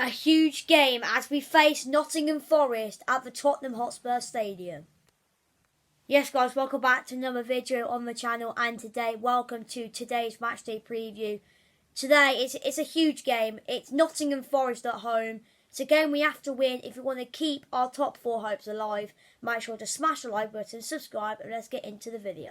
A huge game as we face Nottingham Forest at the Tottenham Hotspur Stadium. Yes guys, welcome back to another video on the channel, and today, welcome to today's matchday preview. Today, it's a huge game. It's Nottingham Forest at home. It's a game we have to win if we want to keep our top 4 hopes alive. Make sure to smash the like button, subscribe, and let's get into the video.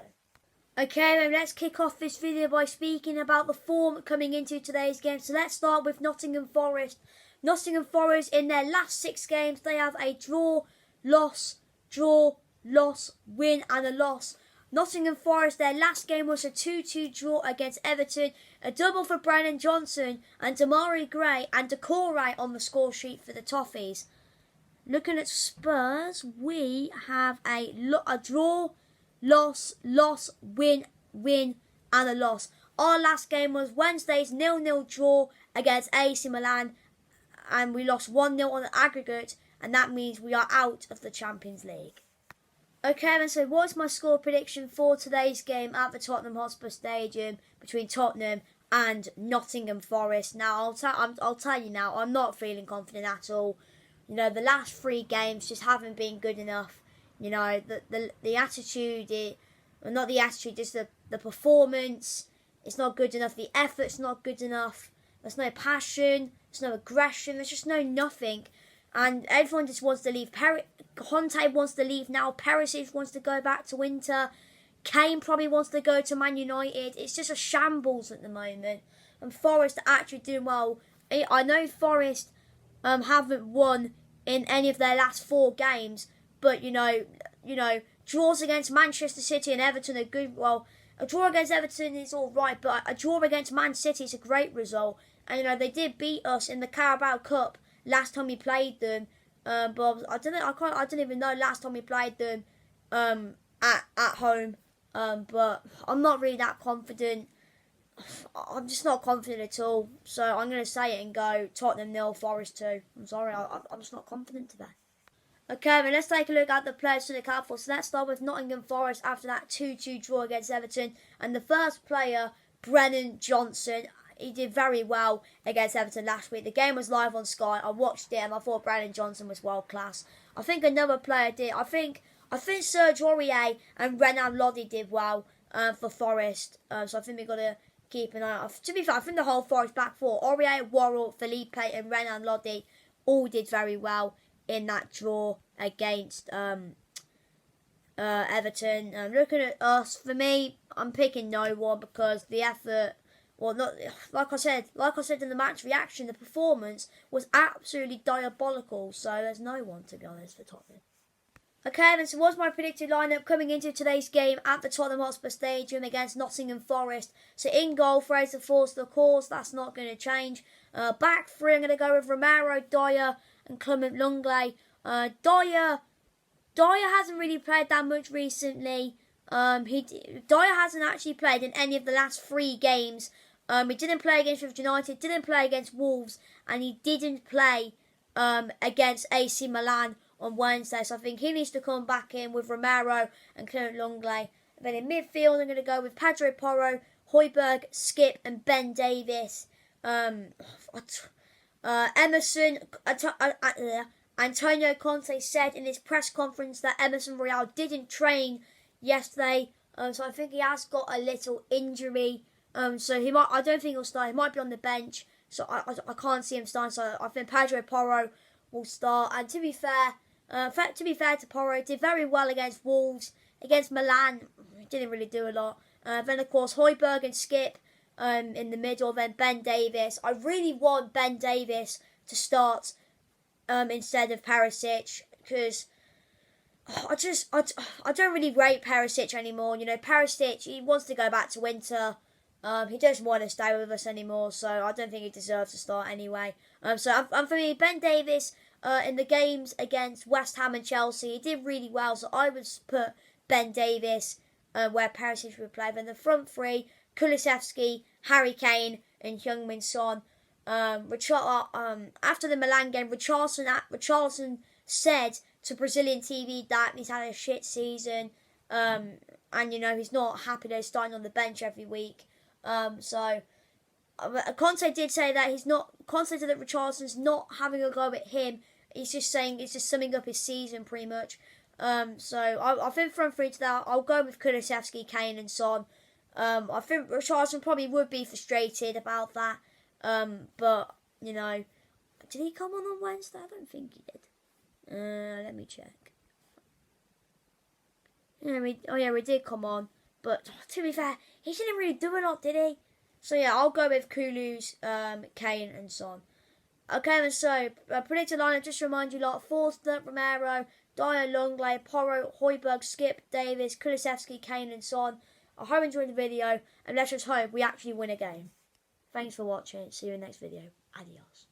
Okay, then let's kick off this video by speaking about the form coming into today's game. So let's start with Nottingham Forest. Nottingham Forest, in their last 6 games, they have a draw, loss, win and a loss. Nottingham Forest, their last game was a 2-2 draw against Everton, a double for Brennan Johnson and Damari Gray and Decore on the score sheet for the Toffees. Looking at Spurs, we have a draw, loss, win and a loss. Our last game was Wednesday's 0-0 draw against AC Milan, and we lost 1-0 on the aggregate, and that means we are out of the Champions League. Okay, then, so what's my score prediction for today's game at the Tottenham Hotspur Stadium between Tottenham and Nottingham Forest? Now, I'll tell you now, I'm not feeling confident at all. You know, the last 3 games just haven't been good enough. You know, the attitude, not the attitude, just the performance, it's not good enough. The effort's not good enough. There's no passion, there's no aggression, there's just no nothing. And everyone just wants to leave. Conte wants to leave now. Perisic wants to go back to Inter. Kane probably wants to go to Man United. It's just a shambles at the moment. And Forest are actually doing well. I know Forest haven't won in any of their last 4 games, but you know, draws against Manchester City and Everton are good. Well, a draw against Everton is all right, but a draw against Man City is a great result. And you know, they did beat us in the Carabao Cup last time we played them. But I don't even know last time we played them at home. But I'm not really that confident. I'm just not confident at all. So I'm going to say it and go Tottenham 0, Forest 2. I'm sorry, I'm just not confident today. Okay, then let's take a look at the players to look out for. So let's start with Nottingham Forest after that 2-2 draw against Everton. And the first player, Brennan Johnson. He did very well against Everton last week. The game was live on Sky. I watched it and I thought Brennan Johnson was world class. I think another player did. I think Serge Aurier and Renan Lodi did well for Forest. So I think we've got to keep an eye out. To be fair, I think the whole Forest back 4, Aurier, Worrell, Felipe and Renan Lodi, all did very well in that draw against Everton. Looking at us, for me, I'm picking no one because the effort, well, not like I said in the match reaction, the performance was absolutely diabolical. So there's no one, to be honest, for Tottenham. Okay, then, so what's my predicted lineup coming into today's game at the Tottenham Hotspur Stadium against Nottingham Forest? So in goal, Fraser Forster, of course, that's not going to change. Back 3, I'm going to go with Romero, Dyer, and Clement Lenglet. Dyer hasn't really played that much recently. Dyer hasn't actually played in any of the last 3 games. He didn't play against Sheffield United, didn't play against Wolves, and he didn't play against AC Milan on Wednesday. So I think he needs to come back in with Romero and Clement Lenglet. Then in midfield, I'm going to go with Pedro Porro, Højbjerg, Skip, and Ben Davies. Emerson, Antonio Conte said in his press conference that Emerson Royal didn't train yesterday. So I think he has got a little injury. So I don't think he'll start. He might be on the bench. So I can't see him starting. So I think Pedro Porro will start. And to be fair to Porro, he did very well against Wolves. Against Milan, he didn't really do a lot. Then of course Højbjerg and Skip in the middle. Then Ben Davies. I really want Ben Davies to start instead of Perisic, because I don't really rate Perisic anymore. You know, Perisic, he wants to go back to Inter. He doesn't want to stay with us anymore, so I don't think he deserves to start anyway. So for me, Ben Davies in the games against West Ham and Chelsea, he did really well. So I would put Ben Davies where Perisic would play. Then the front 3, Kulusevski, Harry Kane, and Heung-min Son. After the Milan game, Richarlison said to Brazilian TV that he's had a shit season, and you know he's not happy that he's starting on the bench every week. So Conte did say that he's not. Conte said that Richarlison's not having a go at him. He's just saying it's just summing up his season pretty much. So I think from 3 to that, I'll go with Kulusevski, Kane, and Son. I think Richarlison probably would be frustrated about that. But you know, did he come on Wednesday? I don't think he did. Let me check. Yeah, we did come on. But to be fair, he didn't really do a lot, did he? So yeah, I'll go with Kulu, Kane, and Son. Okay, and so predicted lineup. Just to remind you lot: Forster, Romero, Dyer, Longley, Porro, Højbjerg, Skip, Davis, Kulusevski, Kane, and Son. I hope you enjoyed the video, and let's just hope we actually win a game. Thanks for watching. See you in the next video. Adios.